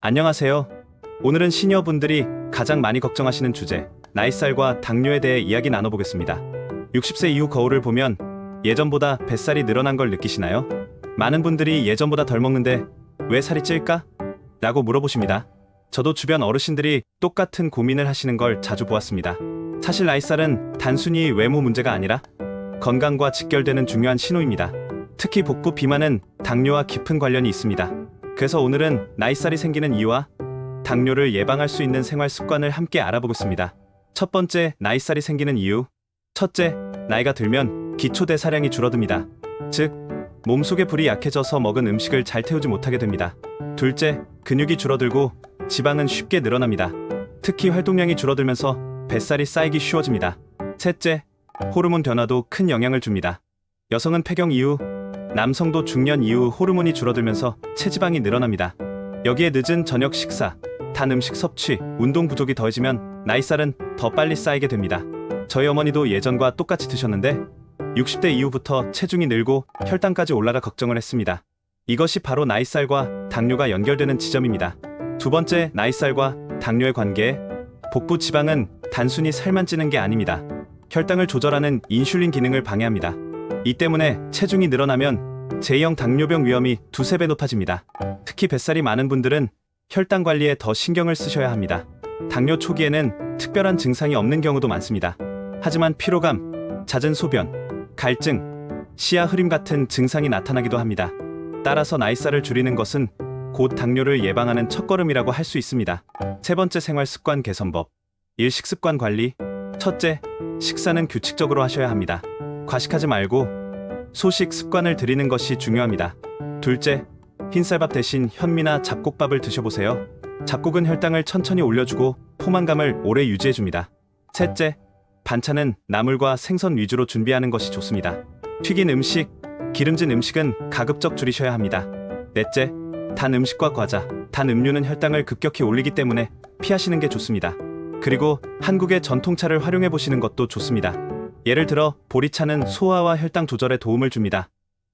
안녕하세요. 오늘은 시니어분들이 가장 많이 걱정하시는 주제, 나이살과 당뇨에 대해 이야기 나눠보겠습니다. 60세 이후 거울을 보면 예전보다 뱃살이 늘어난 걸 느끼시나요? 많은 분들이 예전보다 덜 먹는데 왜 살이 찔까? 라고 물어보십니다. 저도 주변 어르신들이 똑같은 고민을 하시는 걸 자주 보았습니다. 사실 나이살은 단순히 외모 문제가 아니라 건강과 직결되는 중요한 신호입니다. 특히 복부 비만은 당뇨와 깊은 관련이 있습니다. 그래서 오늘은 나이살이 생기는 이유와 당뇨를 예방할 수 있는 생활 습관을 함께 알아보겠습니다. 첫 번째, 나이살이 생기는 이유. 첫째, 나이가 들면 기초대사량이 줄어듭니다. 즉, 몸속의 불이 약해져서 먹은 음식을 잘 태우지 못하게 됩니다. 둘째, 근육이 줄어들고 지방은 쉽게 늘어납니다. 특히 활동량이 줄어들면서 뱃살이 쌓이기 쉬워집니다. 셋째, 호르몬 변화도 큰 영향을 줍니다. 여성은 폐경 이후, 남성도 중년 이후 호르몬이 줄어들면서 체지방이 늘어납니다. 여기에 늦은 저녁 식사, 단 음식 섭취, 운동 부족이 더해지면 나이살은 더 빨리 쌓이게 됩니다. 저희 어머니도 예전과 똑같이 드셨는데 60대 이후부터 체중이 늘고 혈당까지 올라가 걱정을 했습니다. 이것이 바로 나이살과 당뇨가 연결되는 지점입니다. 두 번째, 나이살과 당뇨의 관계. 복부 지방은 단순히 살만 찌는 게 아닙니다. 혈당을 조절하는 인슐린 기능을 방해합니다. 이 때문에 체중이 늘어나면 제2형 당뇨병 위험이 두세 배 높아집니다. 특히 뱃살이 많은 분들은 혈당 관리에 더 신경을 쓰셔야 합니다. 당뇨 초기에는 특별한 증상이 없는 경우도 많습니다. 하지만 피로감, 잦은 소변, 갈증, 시야 흐림 같은 증상이 나타나기도 합니다. 따라서 나이살을 줄이는 것은 곧 당뇨를 예방하는 첫걸음이라고 할 수 있습니다. 세 번째, 생활 습관 개선법. 일식습관 관리. 첫째, 식사는 규칙적으로 하셔야 합니다. 과식하지 말고 소식 습관을 들이는 것이 중요합니다. 둘째, 흰쌀밥 대신 현미나 잡곡밥을 드셔보세요. 잡곡은 혈당을 천천히 올려주고 포만감을 오래 유지해줍니다. 셋째, 반찬은 나물과 생선 위주로 준비하는 것이 좋습니다. 튀긴 음식, 기름진 음식은 가급적 줄이셔야 합니다. 넷째, 단 음식과 과자, 단 음료는 혈당을 급격히 올리기 때문에 피하시는 게 좋습니다. 그리고 한국의 전통차를 활용해 보시는 것도 좋습니다. 예를 들어 보리차는 소화와 혈당 조절에 도움을 줍니다.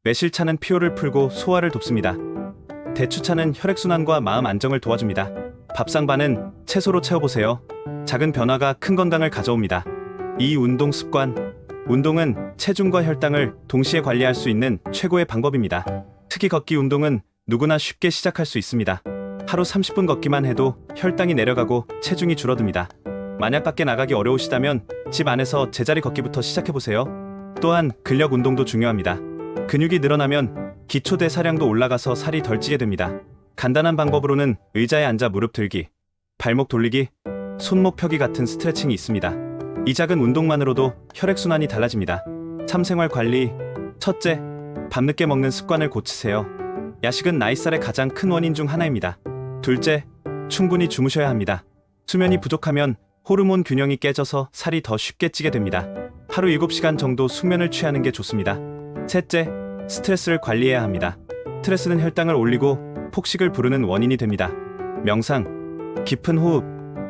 매실차는 피로를 풀고 소화를 돕습니다. 대추차는 혈액순환과 마음 안정을 도와줍니다. 밥상반은 채소로 채워보세요. 작은 변화가 큰 건강을 가져옵니다. 이 운동 습관. 운동은 체중과 혈당을 동시에 관리할 수 있는 최고의 방법입니다. 특히 걷기 운동은 누구나 쉽게 시작할 수 있습니다. 하루 30분 걷기만 해도 혈당이 내려가고 체중이 줄어듭니다. 만약 밖에 나가기 어려우시다면 집 안에서 제자리 걷기부터 시작해보세요. 또한 근력 운동도 중요합니다. 근육이 늘어나면 기초대사량도 올라가서 살이 덜 찌게 됩니다. 간단한 방법으로는 의자에 앉아 무릎 들기, 발목 돌리기, 손목 펴기 같은 스트레칭이 있습니다. 이 작은 운동만으로도 혈액순환이 달라집니다. 삶생활 관리. 첫째, 밤늦게 먹는 습관을 고치세요. 야식은 나이살의 가장 큰 원인 중 하나입니다. 둘째, 충분히 주무셔야 합니다. 수면이 부족하면 호르몬 균형이 깨져서 살이 더 쉽게 찌게 됩니다. 하루 7시간 정도 숙면을 취하는 게 좋습니다. 셋째, 스트레스를 관리해야 합니다. 스트레스는 혈당을 올리고 폭식을 부르는 원인이 됩니다. 명상, 깊은 호흡,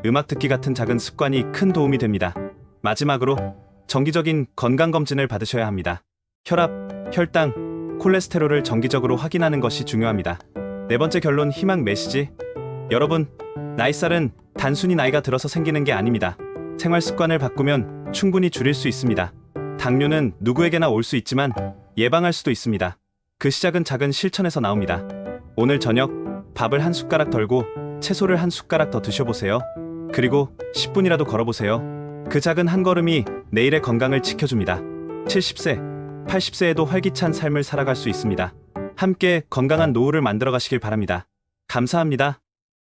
음악 듣기 같은 작은 습관이 큰 도움이 됩니다. 마지막으로 정기적인 건강검진을 받으셔야 합니다. 혈압, 혈당, 콜레스테롤을 정기적으로 확인하는 것이 중요합니다. 네 번째 결론, 희망 메시지. 여러분, 나이살은 단순히 나이가 들어서 생기는 게 아닙니다. 생활 습관을 바꾸면 충분히 줄일 수 있습니다. 당뇨는 누구에게나 올 수 있지만 예방할 수도 있습니다. 그 시작은 작은 실천에서 나옵니다. 오늘 저녁 밥을 한 숟가락 덜고 채소를 한 숟가락 더 드셔보세요. 그리고 10분이라도 걸어보세요. 그 작은 한 걸음이 내일의 건강을 지켜줍니다. 70세, 80세에도 활기찬 삶을 살아갈 수 있습니다. 함께 건강한 노후를 만들어 가시길 바랍니다. 감사합니다.